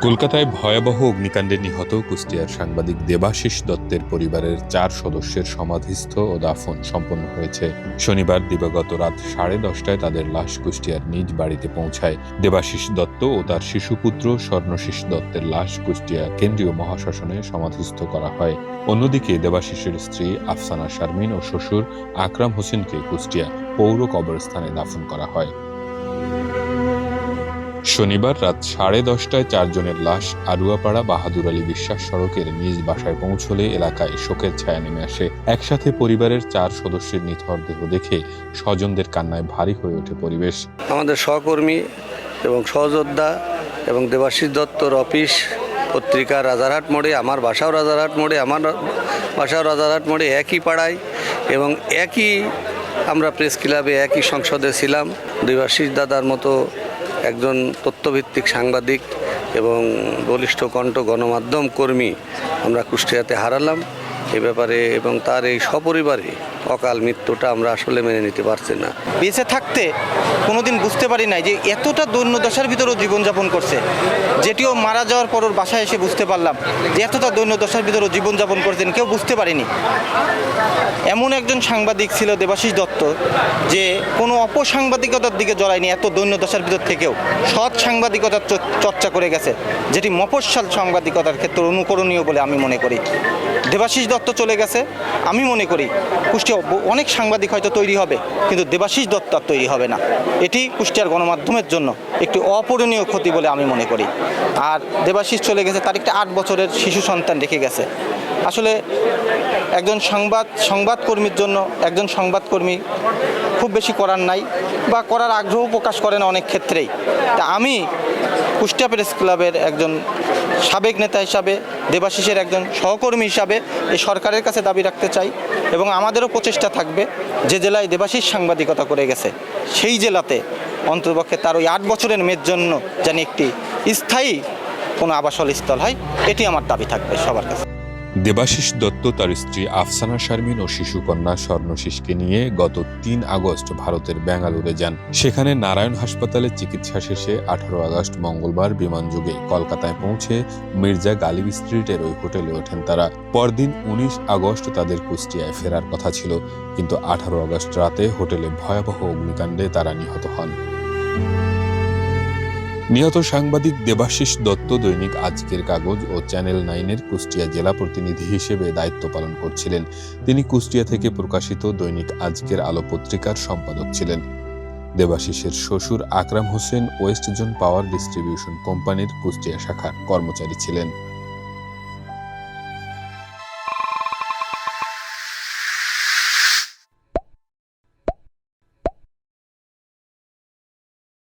কলকাতায় ভয়াবহ অগ্নিকাণ্ডে নিহত কুষ্টিয়ার সাংবাদিক দেবাশিস দত্তের পরিবারের 4 সদস্যের সমাধিস্থ ও দাফন সম্পন্ন হয়েছে। শনিবার দিবাগত রাত 10:30টায় তাদের লাশ কুষ্টিয়ার নিজ বাড়িতে পৌঁছায়। দেবাশিস দত্ত ও তার শিশুপুত্র স্বর্ণশিস দত্তের লাশ কুষ্টিয়া কেন্দ্রীয় মহাশ্মশানে সমাধিস্থ করা হয়। অন্যদিকে দেবাশিসের স্ত্রী আফসানা শারমিন ও শ্বশুর আকরাম হোসেনকে কুষ্টিয়া পৌর কবরস্থানে দাফন করা হয়। শনিবার রাত 10:30টায় 4 জনের লাশ আড়ুয়াপাড়া বাহাদুর আলী বিশ্বাস সড়কের নিজ বাসায় পৌঁছলে এলাকায় শোকের ছায়া নেমে আসে। একসাথে পরিবারের 4 সদস্যের নিথর দেহ দেখে স্বজনদের কান্নায় ভারী হয়ে ওঠে পরিবেশ। আমাদের সহকর্মী এবং সহযোদ্ধা এবং দেবাশিস দত্তর অফিস পত্রিকা রাজারহাট মোড়ে, আমার বাসাও রাজারহাট মোড়ে, আমার বাসাও রাজারহাট মোড়ে, একই পাড়ায় এবং একই আমরা প্রেস ক্লাবে একই সংসদে ছিলাম। দেবাশিস দাদার মতো একজন তথ্যভিত্তিক সাংবাদিক এবং বলিষ্ঠ কণ্ঠ গণমাধ্যম কর্মী আমরা কুষ্টিয়াতে হারালাম। এ ব্যাপারে এবং তার এই সপরিবারে অকাল মৃত্যুটা আমরা আসলে মেনে নিতে পারছি না। বেঁচে থাকতে কোনোদিন বুঝতে পারি নাই যে এতটা দৈন্যদশার ভিতরেও জীবনযাপন করছে, যেটিও মারা যাওয়ার পর ওর বাসায় এসে বুঝতে পারলাম যে এতটা দৈন্যদশার ভিতরেও জীবনযাপন করছেন, কেউ বুঝতে পারিনি। এমন একজন সাংবাদিক ছিল দেবাশিস দত্ত যে কোনো অপসাংবাদিকতার দিকে জড়ায়নি, এত দৈন্যদশার ভিতর থেকেও সৎ সাংবাদিকতার চর্চা করে গেছে, যেটি মফস্বল সাংবাদিকতার ক্ষেত্রে অনুকরণীয় বলে আমি মনে করি। দেবাশিস দত্ত চলে গেছে, আমি মনে করি কুষ্টিয়া অনেক সাংবাদিক হয়তো তৈরি হবে, কিন্তু দেবাশিস দত্ত আর তৈরি হবে না। এটি কুষ্টিয়ার গণমাধ্যমের জন্য একটি অপূরণীয় ক্ষতি বলে আমি মনে করি। আর দেবাশিস চলে গেছে, তার একটি 8 বছরের শিশু সন্তান রেখে গেছে। আসলে একজন সংবাদকর্মীর জন্য একজন সংবাদকর্মী খুব বেশি করার নাই বা করার আগ্রহ প্রকাশ করে না অনেক ক্ষেত্রেই। তা আমি কুষ্টিয়া প্রেস ক্লাবের একজন সাবেক নেতা হিসাবে, দেবাশিসের একজন সহকর্মী হিসাবে এই সরকারের কাছে দাবি রাখতে চাই এবং আমাদেরও প্রচেষ্টা থাকবে যে জেলায় দেবাশিস সাংবাদিকতা করে গেছে সেই জেলাতে অন্ততপক্ষে তার ওই 8 বছরের মেয়ের জন্য যেন একটি স্থায়ী কোনো আবাসস্থল স্থল হয়, এটি আমার দাবি থাকবে সবার কাছে। দেবাশিস দত্ত তার স্ত্রী আফসানা শারমিন ও শিশুকন্যা স্বর্ণশিসকে নিয়ে গত 3 আগস্ট ভারতের বেঙ্গালুরে যান। সেখানে নারায়ণ হাসপাতালে চিকিৎসা শেষে 18 আগস্ট মঙ্গলবার বিমানযোগে কলকাতায় পৌঁছে মির্জা গালিব স্ট্রিটের ওই হোটেলে ওঠেন তারা। পরদিন 19 আগস্ট তাদের কুষ্টিয়ায় ফেরার কথা ছিল, কিন্তু 18 আগস্ট রাতে হোটেলে ভয়াবহ অগ্নিকাণ্ডে তারা নিহত হন। নিহত সাংবাদিক দেবাশিস দত্ত দৈনিক আজকের কাগজ ও চ্যানেল 9-এর কুষ্টিয়া জেলা প্রতিনিধি হিসেবে দায়িত্ব পালন করছিলেন। তিনি কুষ্টিয়া থেকে প্রকাশিত দৈনিক আজকের আলো পত্রিকার সম্পাদক ছিলেন। দেবাশিসের শ্বশুর আকরাম Hossain West zone power distribution কোম্পানির কুষ্টিয়া শাখার কর্মচারী ছিলেন।